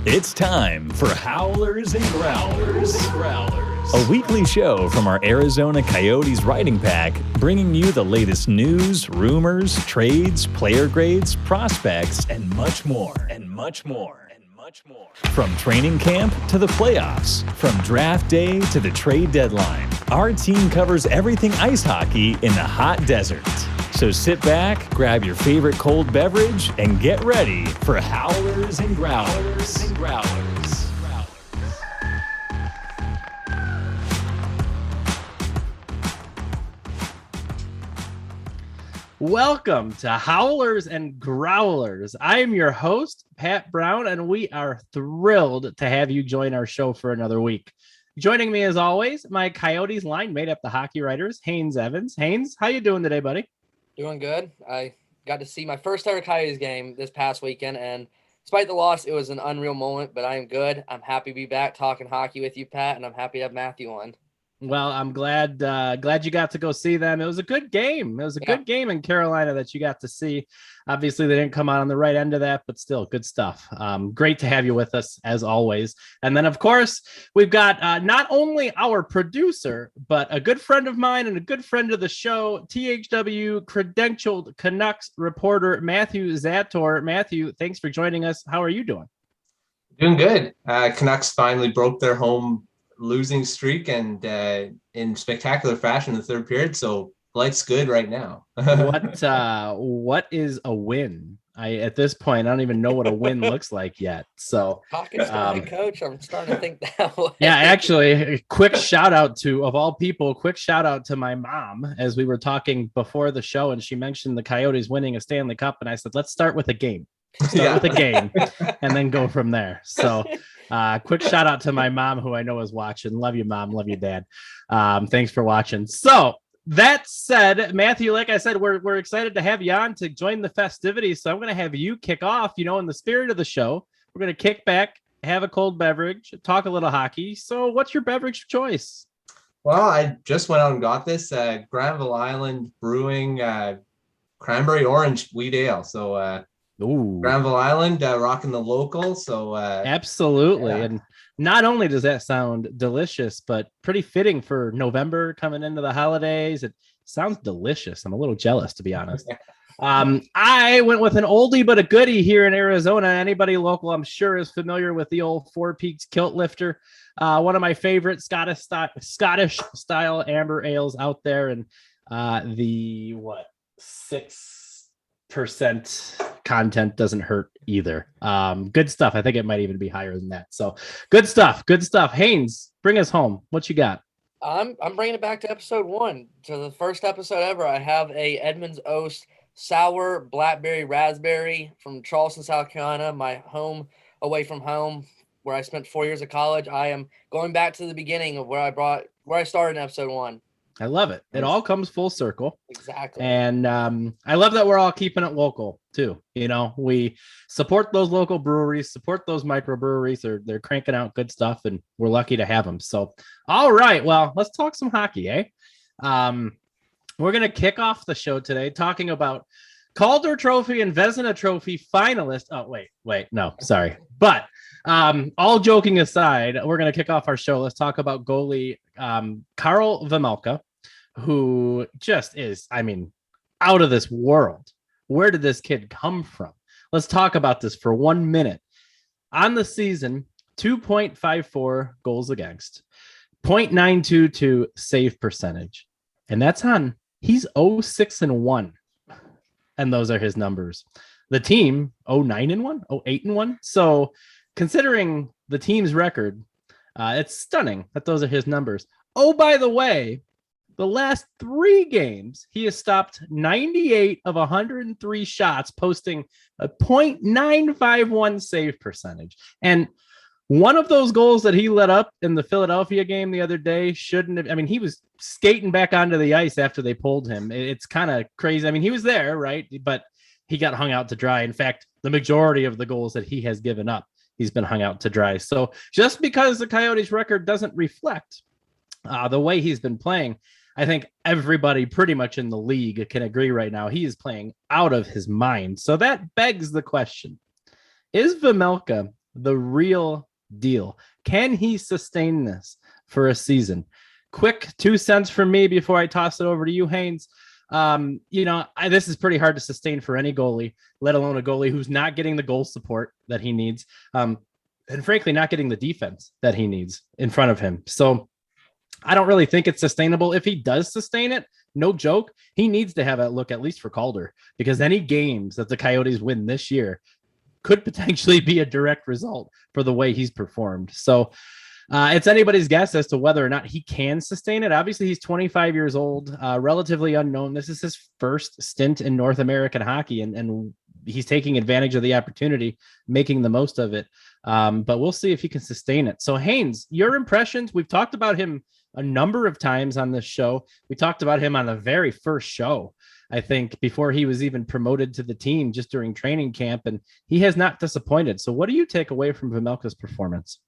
It's time for Howlers and Growlers. A weekly show from our Arizona Coyotes writing pack, bringing you the latest news, rumors, trades, player grades, prospects, and much more. From training camp to the playoffs, from draft day to the trade deadline, our team covers everything ice hockey in the hot desert. So sit back, grab your favorite cold beverage, and get ready for Howlers and Growlers. Welcome to Howlers and Growlers. I am your host, Pat Brown, and we are thrilled to have you join our show for another week. Joining me as always, my Coyotes line made up the hockey writers, Haynes Evans. Haynes, how you doing today, buddy? Doing good. I got to see my first ever Coyotes game this past weekend, and despite the loss, it was an unreal moment, but I am good. I'm happy to be back talking hockey with you, Pat, and I'm happy to have Matthew on. Well, I'm glad you got to go see them. It was a good game. It was a good game in Carolina that you got to see. Obviously, they didn't come out on the right end of that, but still good stuff. Great to have you with us as always. And then, of course, we've got not only our producer, but a good friend of mine and a good friend of the show, THW credentialed Canucks reporter, Matthew Zator. Matthew, thanks for joining us. How are you doing? Doing good. Canucks finally broke their home losing streak and in spectacular fashion in the third period. So life's good right now. What is a win? At this point, I don't even know what a win looks like yet. So Hawkins, coach, I'm starting to think that way. Yeah, actually, a quick shout out to, of all people, to my mom as we were talking before the show, and she mentioned the Coyotes winning a Stanley Cup, and I said, let's start with a game. Start with a game and then go from there. So quick shout out to my mom, who I know is watching. Love you, Mom. Love you, Dad. Thanks for watching. So that said, Matthew, like I said, we're excited to have you on to join the festivities. So I'm going to have you kick off, in the spirit of the show. We're going to kick back, have a cold beverage, talk a little hockey. So what's your beverage choice? Well, I just went out and got this Granville Island Brewing cranberry orange wheat ale. So Ooh. Granville Island, rocking the local. So absolutely. Yeah. And not only does that sound delicious, but pretty fitting for November coming into the holidays. It sounds delicious. I'm a little jealous, to be honest. I went with an oldie but a goodie here in Arizona. Anybody local, I'm sure, is familiar with the old Four Peaks Kilt Lifter. One of my favorite Scottish style amber ales out there, and the 6% content doesn't hurt either. Good stuff. I think it might even be higher than that. So good stuff. Haynes, bring us home. What you got? I'm bringing it back to episode 1. To the first episode ever. I have a Edmonds Oast sour blackberry raspberry from Charleston, South Carolina, my home away from home, where I spent 4 years of college. I am going back to the beginning of where I started in episode 1. I love it. It all comes full circle. Exactly. And I love that we're all keeping it local too. We support those local breweries, support those microbreweries. They're cranking out good stuff, and we're lucky to have them. So, all right. Well, let's talk some hockey, eh? We're going to kick off the show today talking about Calder Trophy and Vezina Trophy finalists. Oh, wait. No, sorry. But all joking aside, we're going to kick off our show. Let's talk about goalie Karel Vejmelka, who just is, out of this world. Where did this kid come from? Let's talk about this for 1 minute. On the season, 2.54 goals against, 0.922 save percentage. And that's on, he's 0-6-1. And those are his numbers. The team, 0-9-1, 0-8-1. So considering the team's record, it's stunning that those are his numbers. Oh, by the way, the last 3 games, he has stopped 98 of 103 shots, posting a 0.951 save percentage. And one of those goals that he let up in the Philadelphia game the other day shouldn't have. He was skating back onto the ice after they pulled him. It's kind of crazy. He was there, right? But he got hung out to dry. In fact, the majority of the goals that he has given up, he's been hung out to dry. So just because the Coyotes record doesn't reflect the way he's been playing, I think everybody pretty much in the league can agree right now he is playing out of his mind. So that begs the question, is Vejmelka the real deal. Can he sustain this for a season? Quick 2 cents from me before I toss it over to you, Haynes. This is pretty hard to sustain for any goalie, let alone a goalie who's not getting the goal support that he needs. And frankly, not getting the defense that he needs in front of him. So I don't really think it's sustainable. If he does sustain it, no joke, he needs to have a look at least for Calder, because any games that the Coyotes win this year could potentially be a direct result for the way he's performed. So it's anybody's guess as to whether or not he can sustain it. Obviously, he's 25 years old, relatively unknown. This is his first stint in North American hockey, and he's taking advantage of the opportunity, making the most of it. But we'll see if he can sustain it. So, Haynes, your impressions? We've talked about him a number of times on this show. We talked about him on the very first show, I think, before he was even promoted to the team, just during training camp, and he has not disappointed. So what do you take away from Vejmelka's performance?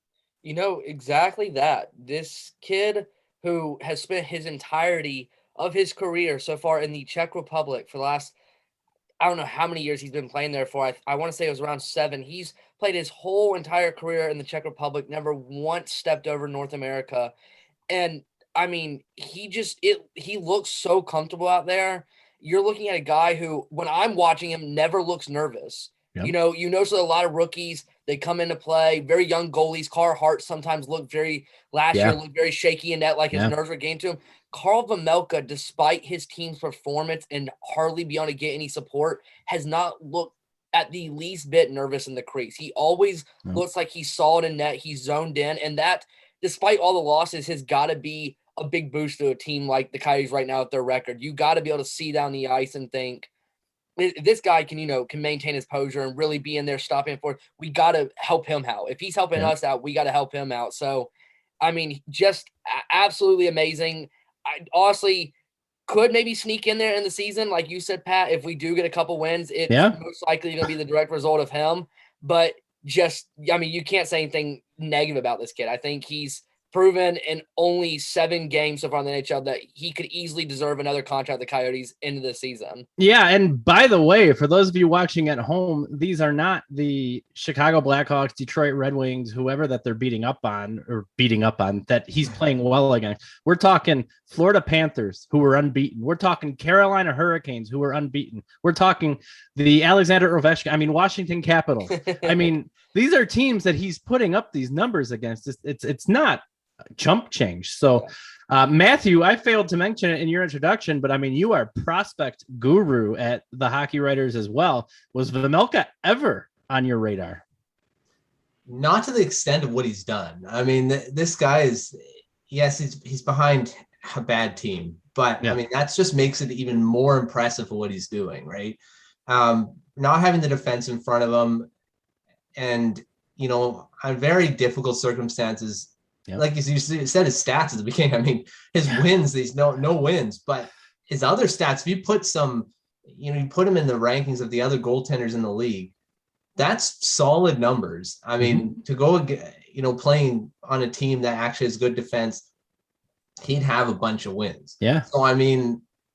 Exactly that. This kid who has spent his entirety of his career so far in the Czech Republic for the last, I don't know how many years he's been playing there for. I want to say it was around 7. He's played his whole entire career in the Czech Republic, never once stepped over North America. And I mean, he looks so comfortable out there. You're looking at a guy who, when I'm watching him, never looks nervous. Yep. You notice a lot of rookies, they come into play, very young goalies. Carhart sometimes looked year looked very shaky in net, like his nerves were getting to him. Karel Vejmelka, despite his team's performance and hardly be able to get any support, has not looked at the least bit nervous in the crease. He always looks like he's solid in net. He's zoned in. And that, despite all the losses, has got to be a big boost to a team like the Coyotes right now with their record. You got to be able to see down the ice and think, this guy can maintain his posture and really be in there stopping for. We got to help him out. If he's helping us out, we got to help him out. So, I mean, just absolutely amazing. I honestly could maybe sneak in there in the season. Like you said, Pat, if we do get a couple wins, it's most likely going to be the direct result of him. But you can't say anything negative about this kid. I think he's proven in only 7 games so far in the NHL that he could easily deserve another contract with the Coyotes into the season. Yeah, and by the way, for those of you watching at home, these are not the Chicago Blackhawks, Detroit Red Wings, whoever that they're beating up on that he's playing well against. We're talking Florida Panthers, who were unbeaten. We're talking Carolina Hurricanes, who were unbeaten. We're talking the Alexander Ovechkin, Washington Capitals. These are teams that he's putting up these numbers against. It's not chump change. So Matthew, I failed to mention it in your introduction, but you are prospect guru at the Hockey Writers as well. Was Vejmelka ever on your radar? Not to the extent of what he's done. This guy is, yes, he's behind a bad team, but that just makes it even more impressive for what he's doing, right? Not having the defense in front of him, and on very difficult circumstances. Like you said, his stats at the beginning. His wins, these no wins, but his other stats. If you put you put him in the rankings of the other goaltenders in the league, that's solid numbers. To go, playing on a team that actually has good defense, he'd have a bunch of wins. Yeah. So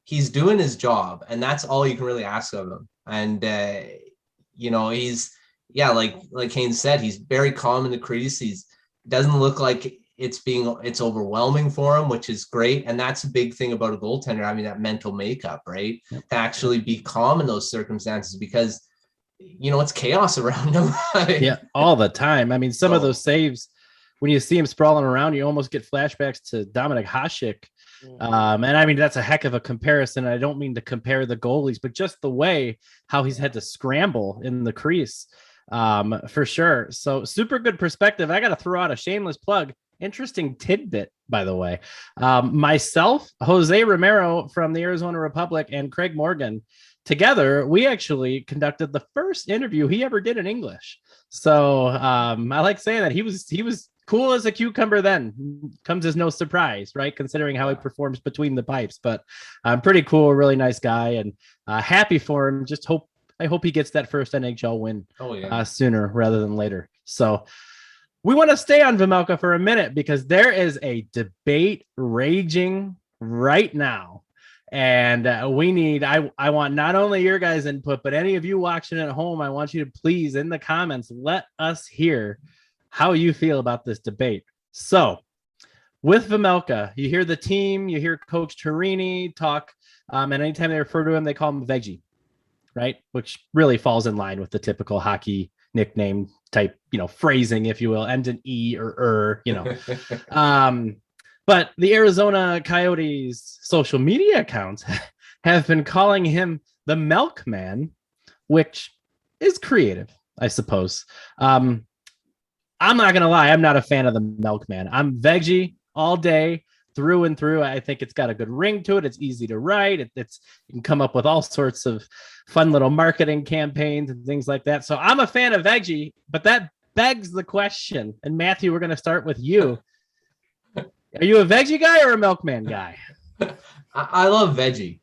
he's doing his job, and that's all you can really ask of him. And he's like Haynes said, he's very calm in the crease. Doesn't look like it's overwhelming for him, which is great. And that's a big thing about a goaltender, that mental makeup, right? Yep. To actually be calm in those circumstances, because it's chaos around him. All the time. Some of those saves, when you see him sprawling around, you almost get flashbacks to Dominik Hasek. And that's a heck of a comparison. I don't mean to compare the goalies, but just the way how he's had to scramble in the crease. For sure. So super good perspective. I got to throw out a shameless plug. Interesting tidbit, by the way. Myself, Jose Romero from the Arizona Republic, and Craig Morgan together, we actually conducted the first interview he ever did in English. So I like saying that he was cool as a cucumber then. Comes as no surprise, right? Considering how he performs between the pipes, but pretty cool, really nice guy, and happy for him. I hope he gets that first NHL win sooner rather than later. So we want to stay on Vejmelka for a minute, because there is a debate raging right now And I want not only your guys' input, but any of you watching at home, I want you to please in the comments, let us hear how you feel about this debate. So with Vejmelka, you hear the team, you hear Coach Turini talk, and anytime they refer to him, they call him Veggie, right? Which really falls in line with the typical hockey nickname type, phrasing, if you will, ends in E or But the Arizona Coyotes social media accounts have been calling him the Milkman, which is creative, I suppose. I'm not going to lie. I'm not a fan of the Milkman. I'm Veggie all day through and through. I think it's got a good ring to it. It's easy to write. You can come up with all sorts of fun little marketing campaigns and things like that. So I'm a fan of Veggie, but that begs the question. And Matthew, we're going to start with you. Are you a Veggie guy or a Milkman guy? I love Veggie.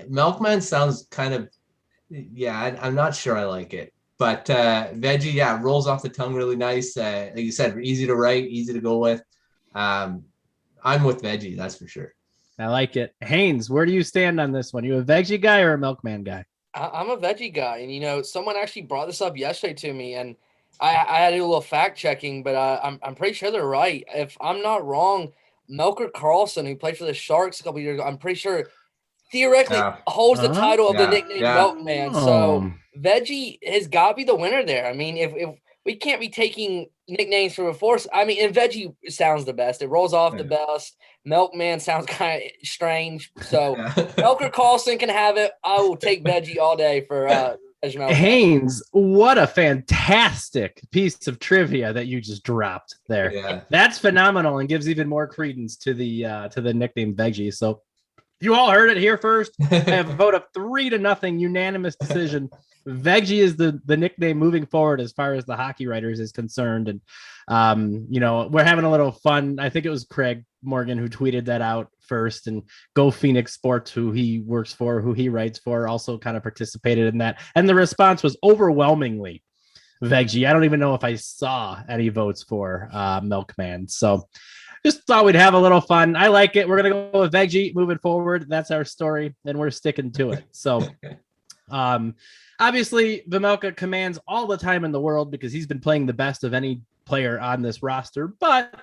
Milkman sounds kind of, I'm not sure I like it. But Veggie, rolls off the tongue really nice. Like you said, easy to write, easy to go with. I'm with Veggie, that's for sure. I like it. Haynes, where do you stand on this one? You a Veggie guy or a Milkman guy? I'm a Veggie guy. And, someone actually brought this up yesterday to me, and I had to do a little fact checking, but I'm pretty sure they're right. If I'm not wrong, Melker Karlsson, who played for the Sharks a couple years ago, I'm pretty sure theoretically holds the title of the nickname Milkman. So Veggie has got to be the winner there. I mean, if we can't be taking nicknames from a force, and Veggie sounds the best. It rolls off the best. Milkman sounds kind of strange. So Melker Karlsson can have it. I will take Veggie all day for Haynes, what a fantastic piece of trivia that you just dropped there. Yeah. That's phenomenal and gives even more credence to the nickname Veggie. So you all heard it here first. I have a vote of 3-0 unanimous decision. Veggie is the nickname moving forward as far as the hockey writers is concerned. And, we're having a little fun. I think it was Craig Morgan who tweeted that out first, and Go Phoenix Sports, who he works for, who he writes for, also kind of participated in that. And the response was overwhelmingly Veggie. I don't even know if I saw any votes for Milkman. So just thought we'd have a little fun. I like it. We're going to go with Veggie moving forward. That's our story, and we're sticking to it. So, obviously, Vejmelka commands all the time in the world because he's been playing the best of any player on this roster. But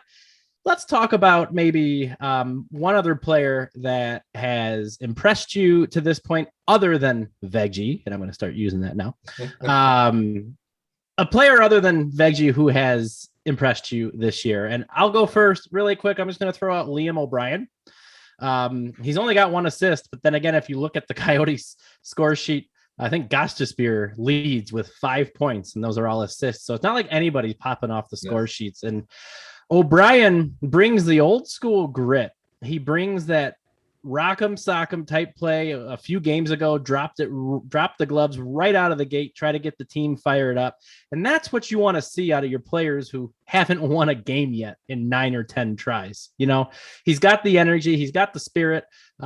let's talk about maybe one other player that has impressed you to this point other than Veggie, and I'm going to start using that now. A player other than Veggie who has impressed you this year. And I'll go first really quick. I'm just going to throw out Liam O'Brien. He's only got 1 assist, but then again, if you look at the Coyotes score sheet, I think Gostisbehere leads with 5 points, and those are all assists. So it's not like anybody's popping off the score sheets. And O'Brien brings the old school grit. He brings that rock'em sock'em type play. A few games ago, dropped the gloves right out of the gate, try to get the team fired up. And that's what you want to see out of your players who haven't won a game yet in 9 or 10 tries. He's got the energy, he's got the spirit.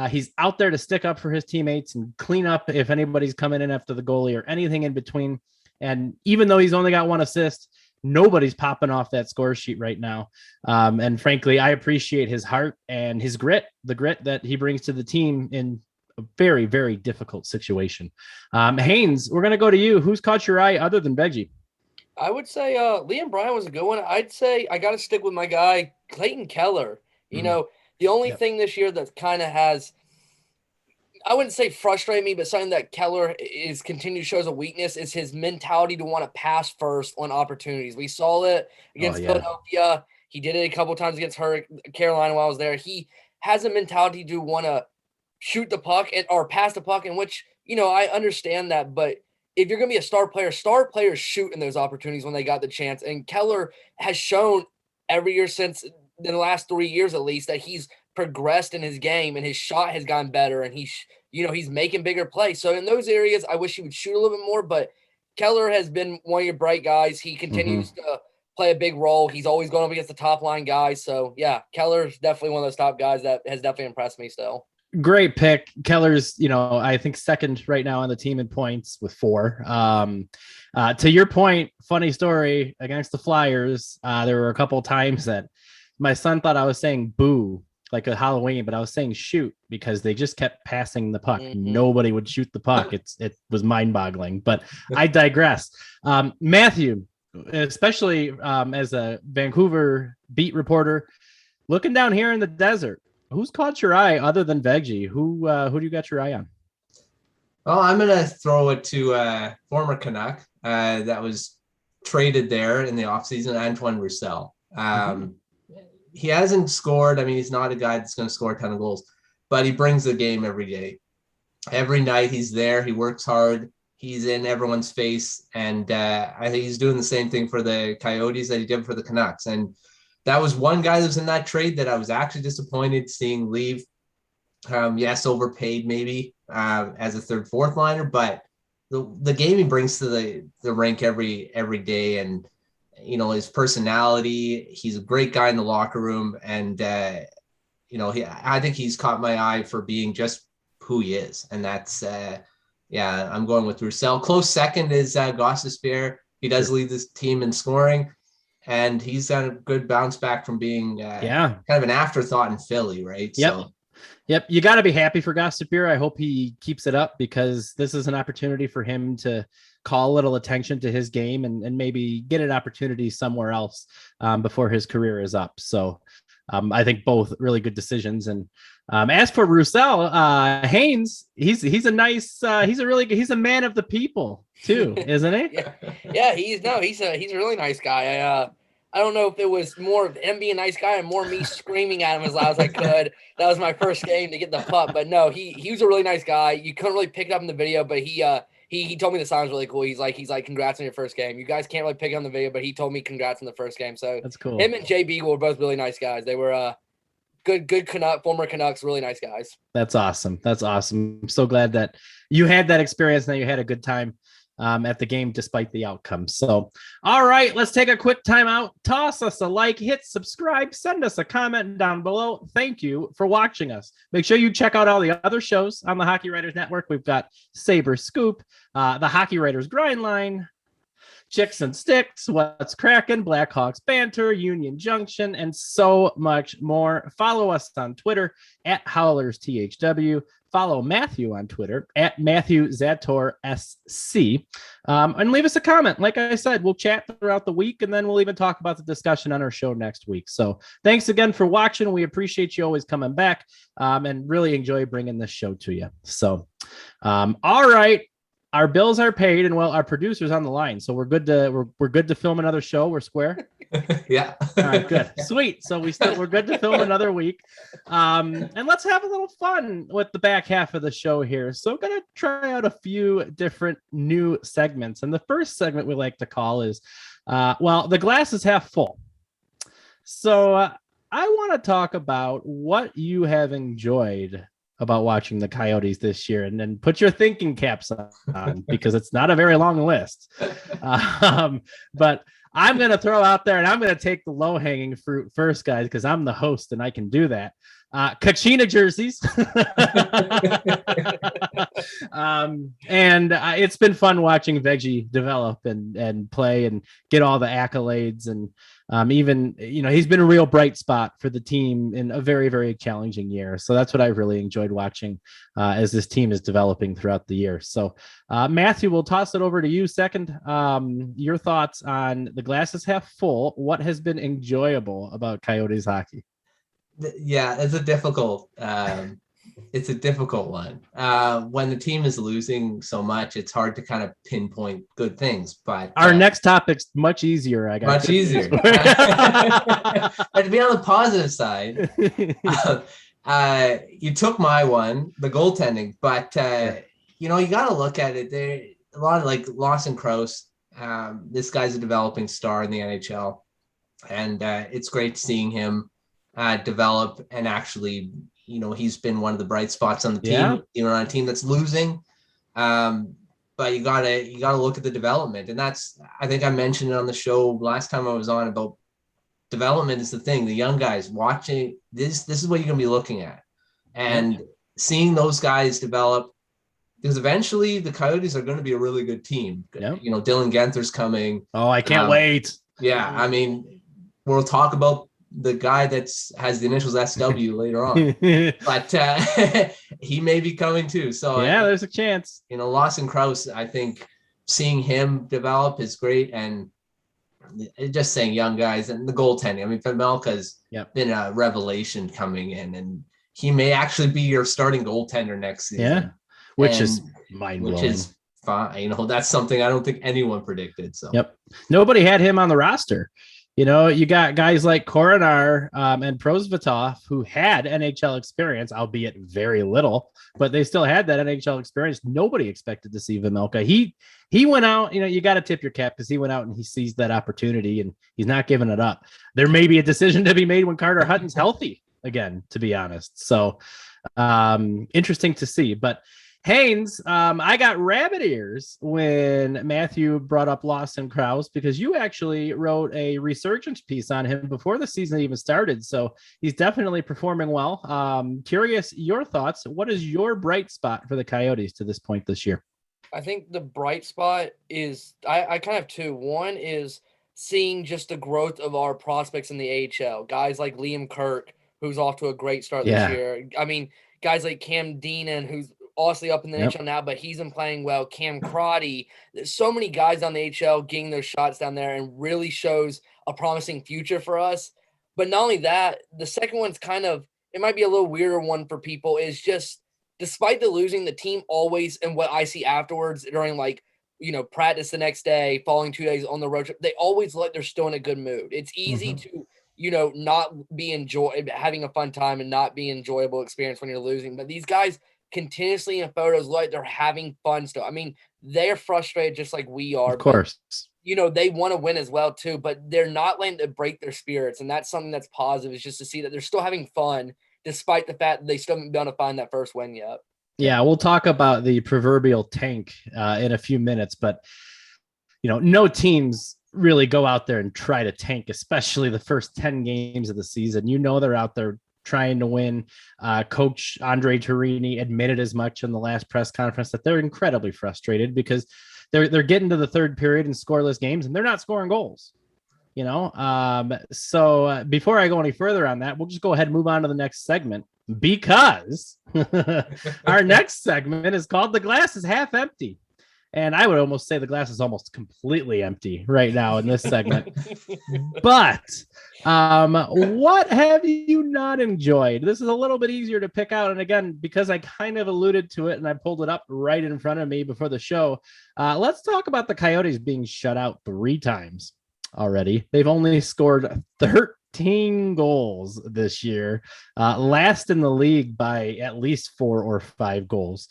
He's out there to stick up for his teammates and clean up if anybody's coming in after the goalie or anything in between. And even though he's only got 1 assist, nobody's popping off that score sheet right now. And frankly, I appreciate his heart and his grit, the grit that he brings to the team in a very, very difficult situation. Haynes, we're going to go to you. Who's caught your eye other than Veggie? I would say Liam Bryan was a good one. I'd say I got to stick with my guy, Clayton Keller. The only thing this year that kind of has, I wouldn't say frustrate me, but something that Keller is continue to show as a weakness is his mentality to want to pass first on opportunities. We saw it against Philadelphia. He did it a couple times against Carolina while I was there. He has a mentality to want to shoot the puck or pass the puck, in which, I understand that. But if you're going to be a star players shoot in those opportunities when they got the chance. And Keller has shown every year since the last 3 years at least that he's progressed in his game and his shot has gotten better, and he's making bigger plays. So in those areas, I wish he would shoot a little bit more, but Keller has been one of your bright guys. He continues to play a big role. He's always going up against the top line guys. So yeah, Keller's definitely one of those top guys that has definitely impressed me still. Great pick. Keller's, I think second right now on the team in points with 4. To your point, funny story against the Flyers. There were a couple of times that my son thought I was saying boo like a Halloween, but I was saying shoot because they just kept passing the puck. Mm-hmm. Nobody would shoot the puck. It was mind boggling, but I digress. Matthew, especially as a Vancouver beat reporter, looking down here in the desert, who's caught your eye other than Veggie? Who do you got your eye on? Well, I'm going to throw it to former Canuck that was traded there in the offseason, Antoine Roussel. He hasn't scored. I mean, he's not a guy that's going to score a ton of goals, but he brings the game every day. Every night he's there. He works hard. He's in everyone's face. And I think he's doing the same thing for the Coyotes that he did for the Canucks. And that was one guy that was in that trade that I was actually disappointed seeing leave. Yes, overpaid maybe as a third, fourth liner, but the game he brings to the rink every day, and his personality, he's a great guy in the locker room, and I think he's caught my eye for being just who he is, and that's I'm going with Roussel. Close second is Gostisbehere. He does lead this team in scoring, and he's got a good bounce back from being kind of an afterthought in Philly, right? Yep. You got to be happy for Gostisbehere. I hope he keeps it up because this is an opportunity for him to call a little attention to his game and maybe get an opportunity somewhere else before his career is up. So I think both really good decisions. And as for Roussel, Haynes, he's a he's a man of the people too, isn't he? Yeah. He's a really nice guy. I don't know if it was more of him being a nice guy and more me screaming at him as loud as I could. That was my first game to get the pup, but no, he was a really nice guy. You couldn't really pick it up in the video, but he told me the sound was really cool. He's like, congrats on your first game. You guys can't really pick it on the video, but he told me congrats on the first game. So that's cool. Him and JB were both really nice guys. They were good Canuck, former Canucks, really nice guys. That's awesome. I'm so glad that you had that experience and that you had a good time at the game despite the outcome. So, all right, let's take a quick time out. Toss us a like, hit subscribe, send us a comment down below. Thank you for watching us. Make sure you check out all the other shows on the Hockey Writers Network. We've got Saber Scoop, the Hockey Writers Grind Line, Chicks and Sticks, What's Crackin', Blackhawks Banter, Union Junction, and so much more. Follow us on Twitter at Howlers THW. Follow Matthew on Twitter at Matthew Zator SC, and leave us a comment. Like I said, we'll chat throughout the week, and then we'll even talk about the discussion on our show next week. So thanks again for watching. We appreciate you always coming back, and really enjoy bringing this show to you. So, all right. Our bills are paid, and our producer's on the line, so we're good to film another show. We're square. Yeah. All right, good, sweet. So we're good to film another week, and let's have a little fun with the back half of the show here. So I'm gonna try out a few different new segments, and the first segment we like to call is, the glass is half full. So I want to talk about what you have enjoyed about watching the Coyotes this year, and then put your thinking caps on because it's not a very long list. But I'm going to throw out there, and I'm going to take the low hanging fruit first, guys, because I'm the host and I can do that. Kachina jerseys. And it's been fun watching Veggie develop and play and get all the accolades. And even, he's been a real bright spot for the team in a very, very challenging year. So that's what I really enjoyed watching as this team is developing throughout the year. So Matthew, we'll toss it over to you second. Your thoughts on the glass is half full. What has been enjoyable about Coyotes hockey? Yeah, it's a difficult one. When the team is losing so much, it's hard to kind of pinpoint good things. But our next topic's much easier. Much easier. But to be on the positive side, you took my one, the goaltending. But you got to look at it. There a lot of like Lawson Crouse. This guy's a developing star in the NHL, and it's great seeing him develop and actually, he's been one of the bright spots on the team, on a team that's losing. But you gotta look at the development. And that's, I think I mentioned it on the show last time I was on about development is the thing. The young guys watching this is what you're going to be looking at and seeing those guys develop, because eventually the Coyotes are going to be a really good team. Yep. Dylan Genther's coming. Oh, I can't wait. Yeah. I mean, we'll talk about the guy has the initials SW later on. But he may be coming too. So yeah, there's a chance. Lawson Krause, I think seeing him develop is great. And just saying young guys and the goaltending. I mean, Vejmelka's been a revelation coming in, and he may actually be your starting goaltender next season. Yeah, which is mind-blowing. Which is fine. That's something I don't think anyone predicted. So nobody had him on the roster. You got guys like Koronar and Prosvetov who had NHL experience, albeit very little, but they still had that NHL experience. Nobody expected to see Vejmelka. He went out, you got to tip your cap because he went out and he seized that opportunity and he's not giving it up. There may be a decision to be made when Carter Hutton's healthy again, to be honest. So interesting to see. But Haynes, I got rabbit ears when Matthew brought up Lawson Krause because you actually wrote a resurgence piece on him before the season even started. So he's definitely performing well. Curious your thoughts. What is your bright spot for the Coyotes to this point this year? I think the bright spot is I kind of have two. One is seeing just the growth of our prospects in the AHL. Guys like Liam Kirk, who's off to a great start this year. I mean, guys like Cam Deanan, who's obviously up in the NHL now, but he's been playing well. Cam Crotty. There's so many guys on the HL getting those shots down there and really shows a promising future for us. But not only that, the second one's it might be a little weirder one for people, is just despite the losing, the team always, and what I see afterwards during practice the next day, following 2 days on the road trip, they always look like they're still in a good mood. It's easy to, not be having a fun time and not be enjoyable experience when you're losing. But these guys continuously in photos look like they're having fun still. I mean, they're frustrated just like we are. Of course. But, they want to win as well too, but they're not letting it break their spirits. And that's something that's positive, is just to see that they're still having fun despite the fact that they still haven't been able to find that first win yet. Yeah, we'll talk about the proverbial tank in a few minutes, but no teams really go out there and try to tank, especially the first 10 games of the season. They're out there trying to win. Coach Andre Torini admitted as much in the last press conference that they're incredibly frustrated because they're getting to the third period in scoreless games and they're not scoring goals. So before I go any further on that, we'll just go ahead and move on to the next segment, because our next segment is called The Glass is Half Empty. And I would almost say the glass is almost completely empty right now in this segment. But what have you not enjoyed? This is a little bit easier to pick out. And again, because I kind of alluded to it and I pulled it up right in front of me before the show, let's talk about the Coyotes being shut out 3 times already. They've only scored 13 goals this year, last in the league by at least 4 or 5 goals.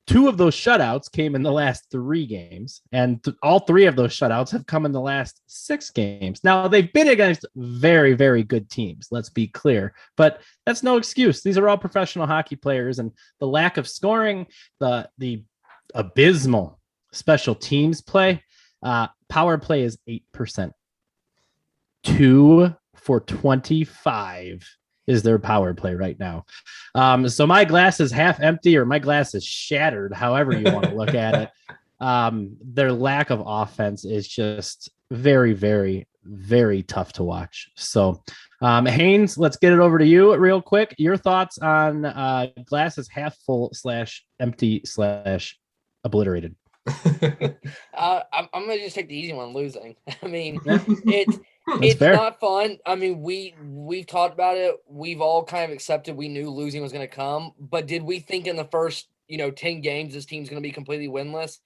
2 of those shutouts came in the last 3 games, and all 3 of those shutouts have come in the last 6 games. Now, they've been against very, very good teams, let's be clear, but that's no excuse. These are all professional hockey players, and the lack of scoring, the abysmal special teams play, power play is 8%. 2 for 25 is their power play right now. So my glass is half empty, or my glass is shattered, however you want to look at it. Their lack of offense is just very, very, very tough to watch. So Haynes, let's get it over to you real quick. Your thoughts on glass is half full / empty / obliterated. I'm gonna just take the easy one, losing. I mean, it's fair. Not fun. I mean, we've talked about it. We've all kind of accepted we knew losing was going to come, but did we think in the first 10 games this team's going to be completely winless?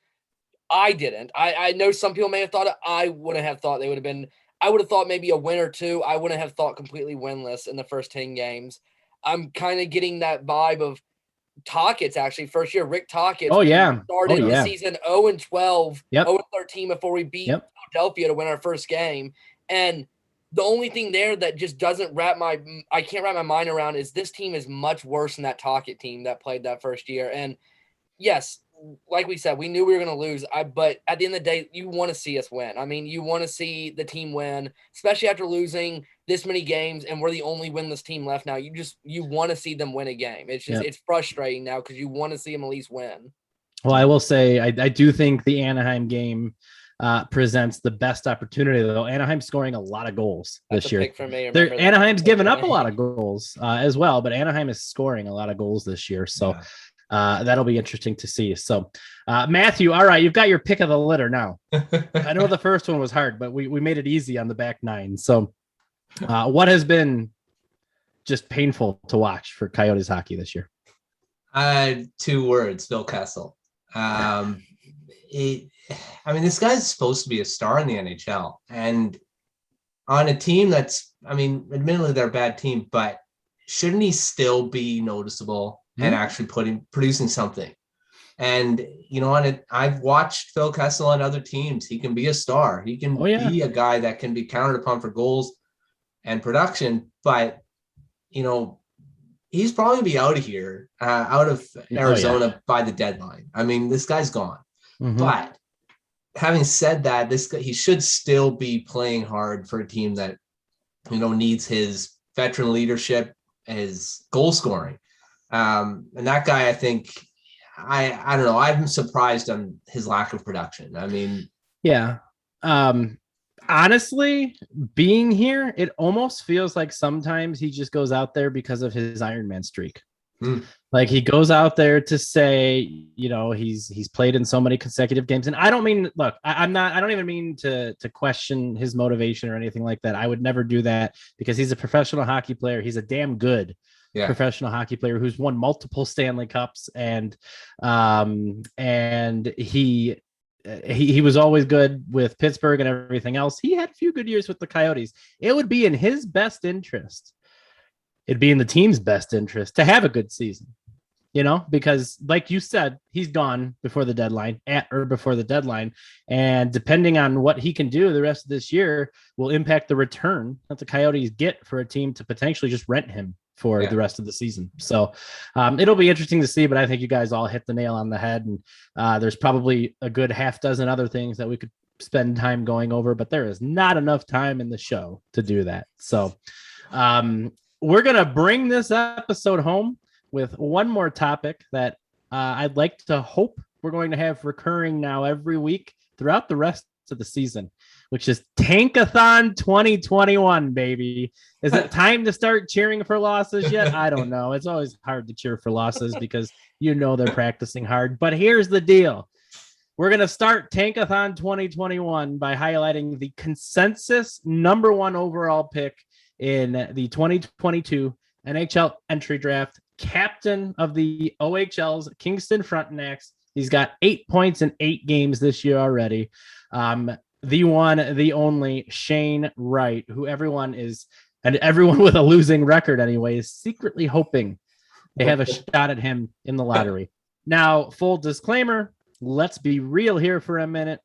I didn't. I know some people may have thought it. I wouldn't have thought they would have been. I would have thought maybe a win or 2. I wouldn't have thought completely winless in the first 10 games. I'm kind of getting that vibe of Tocchet's actually first year. Rick Tocchet. Started the season 0-12, 0-13 before we beat Philadelphia to win our first game. And the only thing there that just doesn't I can't wrap my mind around is this team is much worse than that Tocchet team that played that first year. And yes, like we said, we knew we were going to lose. But at the end of the day, you want to see us win. I mean, you want to see the team win, especially after losing this many games, and we're the only winless team left now. You want to see them win a game. It's just it's frustrating now because you want to see them at least win. Well, I will say I do think the Anaheim game presents the best opportunity, though. Anaheim's scoring a lot of goals this year. For me. Anaheim's given up a lot of goals as well, but Anaheim is scoring a lot of goals this year. So that'll be interesting to see. So Matthew, all right, you've got your pick of the litter now. I know the first one was hard, but we made it easy on the back nine. So what has been just painful to watch for Coyotes hockey this year? 2 words, Phil Kessel. This guy's supposed to be a star in the NHL, and on a team that's, admittedly they're a bad team, but shouldn't he still be noticeable and actually producing something? And I've watched Phil Kessel on other teams. He can be a star. He can be a guy that can be counted upon for goals and production, but he's probably be out of here, out of Arizona by the deadline. This guy's gone. But having said that, he should still be playing hard for a team that, needs his veteran leadership, his goal scoring. And that guy, I think, I don't know. I'm surprised on his lack of production. Honestly, being here, it almost feels like sometimes he just goes out there because of his Ironman streak. Like he goes out there to say, he's played in so many consecutive games. And I don't mean, look, I don't even mean to question his motivation or anything like that. I would never do that because he's a professional hockey player. He's a damn good professional hockey player who's won multiple Stanley Cups, and he was always good with Pittsburgh and everything else. He had a few good years with the Coyotes. It would be in his best interest. It'd be in the team's best interest to have a good season, because like you said, he's gone before the deadline and depending on what he can do the rest of this year will impact the return that the Coyotes get for a team to potentially just rent him for the rest of the season. So it'll be interesting to see, but I think you guys all hit the nail on the head, and there's probably a good half dozen other things that we could spend time going over, but there is not enough time in the show to do that. So we're going to bring this episode home with one more topic that I'd like to hope we're going to have recurring now every week throughout the rest of the season, which is Tankathon 2021, baby. Is it time to start cheering for losses yet? I don't know. It's always hard to cheer for losses because they're practicing hard. But here's the deal. We're going to start Tankathon 2021 by highlighting the consensus number 1 overall pick in the 2022 NHL Entry Draft, captain of the OHL's Kingston Frontenacs. He's got 8 points in 8 games this year already. The one, the only Shane Wright, who everyone with a losing record anyway is secretly hoping they have a shot at him in the lottery. Now, full disclaimer, let's be real here for a minute.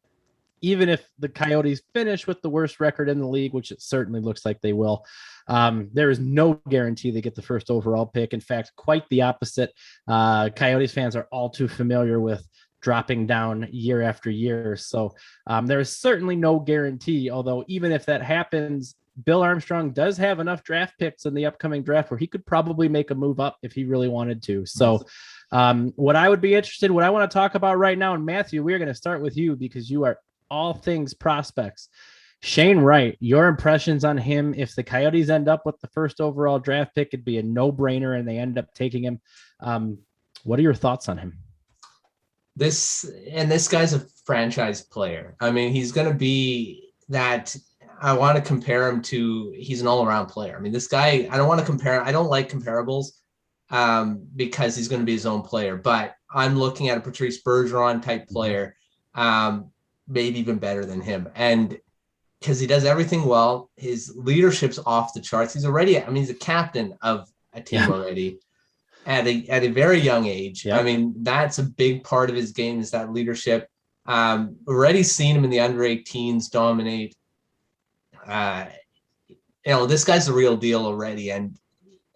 Even if the Coyotes finish with the worst record in the league, which it certainly looks like they will, there is no guarantee they get the first overall pick. In fact, quite the opposite. Coyotes fans are all too familiar with dropping down year after year. So there is certainly no guarantee, although even if that happens, Bill Armstrong does have enough draft picks in the upcoming draft where he could probably make a move up if he really wanted to. So what I want to talk about right now, and Matthew, we're going to start with you because you are all things prospects. Shane Wright, your impressions on him. If the Coyotes end up with the first overall draft pick, it'd be a no-brainer and they end up taking him. What are your thoughts on him? This guy's a franchise player. He's going to be that. I want to compare him to, he's an all-around player. This guy, I don't want to compare. I don't like comparables because he's going to be his own player, but I'm looking at a Patrice Bergeron type player, maybe even better than him. And because he does everything well, his leadership's off the charts. He's already, he's a captain of a team already at a very young age. Yep. That's a big part of his game is that leadership. Already seen him in the under 18s dominate. This guy's the real deal already. And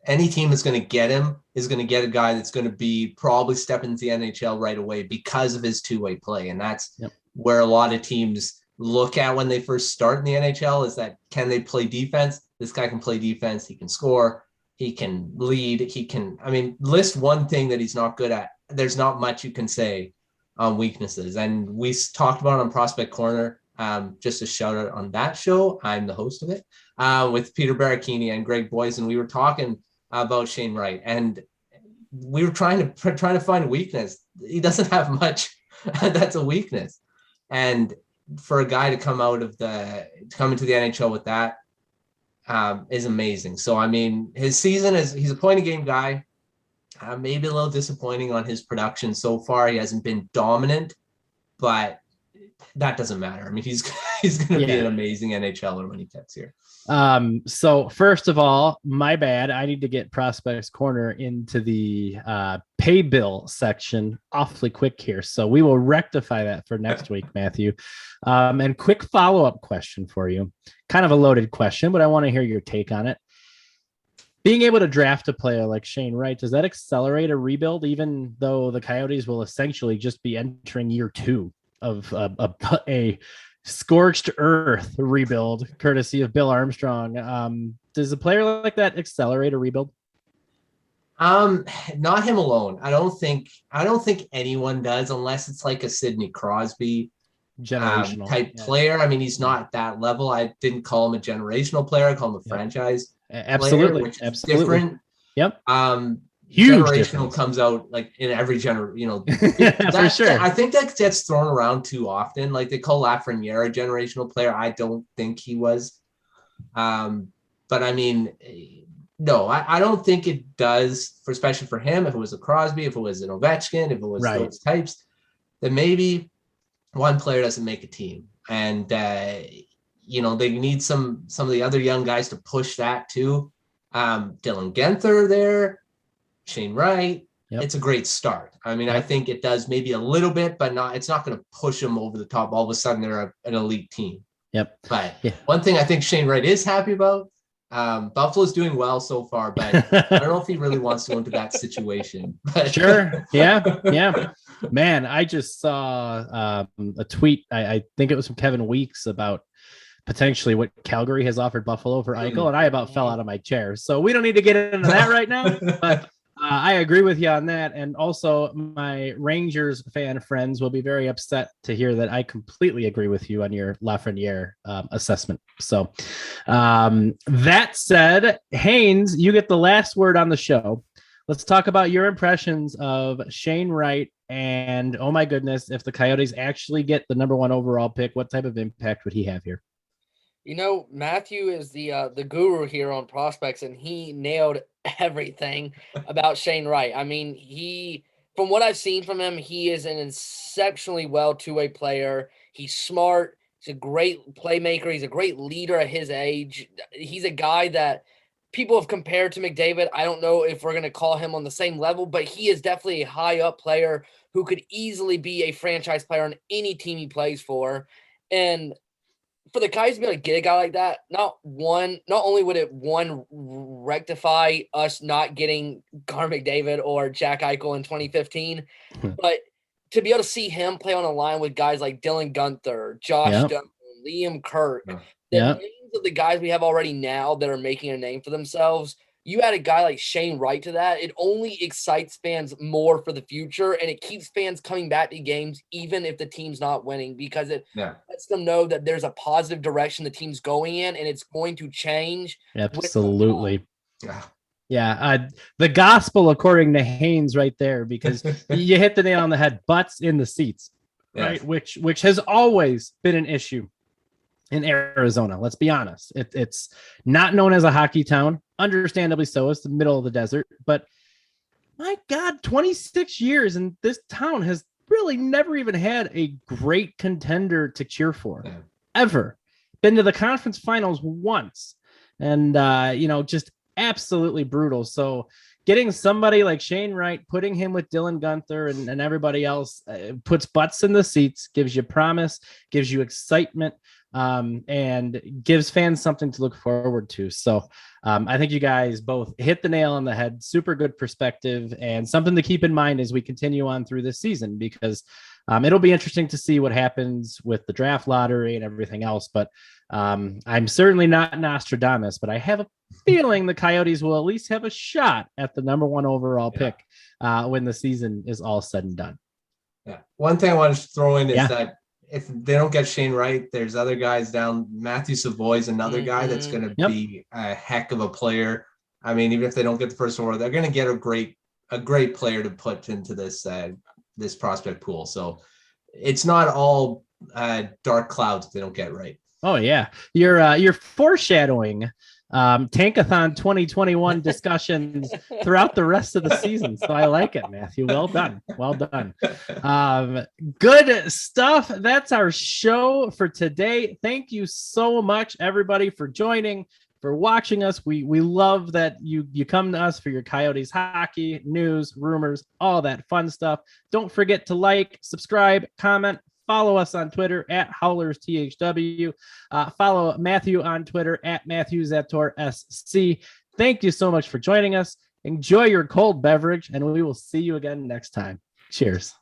any team that's going to get him is going to get a guy that's going to be probably step into the NHL right away because of his two-way play. And that's where a lot of teams look at when they first start in the NHL is that, can they play defense? This guy can play defense. He can score. He can lead. He can, list one thing that he's not good at. There's not much you can say on weaknesses. And we talked about it on Prospect Corner. Just a shout out on that show. I'm the host of it with Peter Baracchini and Greg Boyes, and we were talking about Shane Wright, and we were trying to find a weakness. He doesn't have much. That's a weakness, and for a guy to come into the NHL with that is amazing. So I mean, his season he's a point a game guy. Maybe a little disappointing on his production so far. He hasn't been dominant, but that doesn't matter. I mean, he's going to be an amazing NHLer when he gets here. So first of all, my bad. I need to get Prospects Corner into the pay bill section awfully quick here. So we will rectify that for next week, Matthew. And quick follow-up question for you. Kind of a loaded question, but I want to hear your take on it. Being able to draft a player like Shane Wright, does that accelerate a rebuild, even though the Coyotes will essentially just be entering year 2 of a scorched earth rebuild, courtesy of Bill Armstrong? Does a player like that accelerate a rebuild? Not him alone. I don't think anyone does, unless it's like a Sidney Crosby generational type player. I mean, he's not at that level. I didn't call him a generational player. I call him a franchise. Absolutely, player, which is absolutely different. Yep. Huge generational difference. Comes out like in every generation. For sure. I think that gets thrown around too often. Like they call Lafreniere a generational player. I don't think he was. But I mean, no, I don't think it does. Especially for him, if it was a Crosby, if it was an Ovechkin, if it was those types, then maybe one player doesn't make a team, and they need some of the other young guys to push that too. Dylan Guenther there. Shane Wright, It's a great start. I mean, I think it does maybe a little bit, but it's not going to push them over the top. All of a sudden, they're an elite team. Yep. But one thing I think Shane Wright is happy about, Buffalo's doing well so far, but I don't know if he really wants to go into that situation. But sure. Yeah. Man, I just saw a tweet. I think it was from Kevin Weeks about potentially what Calgary has offered Buffalo for Eichel, and I about fell out of my chair. So we don't need to get into that right now, but I agree with you on that. And also my Rangers fan friends will be very upset to hear that I completely agree with you on your Lafreniere assessment. So that said, Haynes, you get the last word on the show. Let's talk about your impressions of Shane Wright. And oh my goodness, if the Coyotes actually get the number 1 overall pick, what type of impact would he have here? You know, Matthew is the guru here on prospects, and he nailed everything about Shane Wright. I mean, from what I've seen from him, he is an exceptionally well two-way player. He's smart. He's a great playmaker. He's a great leader at his age. He's a guy that people have compared to McDavid. I don't know if we're going to call him on the same level, but he is definitely a high-up player who could easily be a franchise player on any team he plays for. And for the Coyotes to be able to get a guy like that, not only would it rectify us not getting Connor McDavid or Jack Eichel in 2015, but to be able to see him play on a line with guys like Dylan Guenther, Josh Stone, Liam Kirk, the names of the guys we have already now that are making a name for themselves. You add a guy like Shane Wright to that, it only excites fans more for the future, and it keeps fans coming back to games even if the team's not winning, because it lets them know that there's a positive direction the team's going in, and it's going to change. Absolutely. Yeah. The gospel according to Haynes right there, because you hit the nail on the head. Butts in the seats, right? Which has always been an issue in Arizona. Let's be honest. It's not known as a hockey town. Understandably so. It's the middle of the desert. But my God, 26 years, and this town has really never even had a great contender to cheer for. Ever. Been to the conference finals once. And, just absolutely brutal. So getting somebody like Shane Wright, putting him with Dylan Guenther and everybody else, puts butts in the seats, gives you promise, gives you excitement, and gives fans something to look forward to. So I think you guys both hit the nail on the head. Super good perspective, and something to keep in mind as we continue on through this season, because it'll be interesting to see what happens with the draft lottery and everything else. But I'm certainly not Nostradamus, but I have a feeling the Coyotes will at least have a shot at the number 1 overall pick when the season is all said and done. Yeah. One thing I wanted to throw in is that if they don't get Shane Wright, there's other guys down. Matthew Savoy's another guy that's going to be a heck of a player. I mean, even if they don't get the first overall, they're going to get a great player to put into this prospect pool. So it's not all dark clouds if they don't get right. Oh yeah, you're foreshadowing Tankathon 2021 discussions throughout the rest of the season. So I like it, Matthew. Well done. Good stuff. That's our show for today. Thank you so much, everybody, for joining, for watching us. We love that you come to us for your Coyotes hockey, news, rumors, all that fun stuff. Don't forget to like, subscribe, comment, follow us on Twitter at Howlers THW. Follow Matthew on Twitter at Matthew Zator SC. Thank you so much for joining us. Enjoy your cold beverage, and we will see you again next time. Cheers.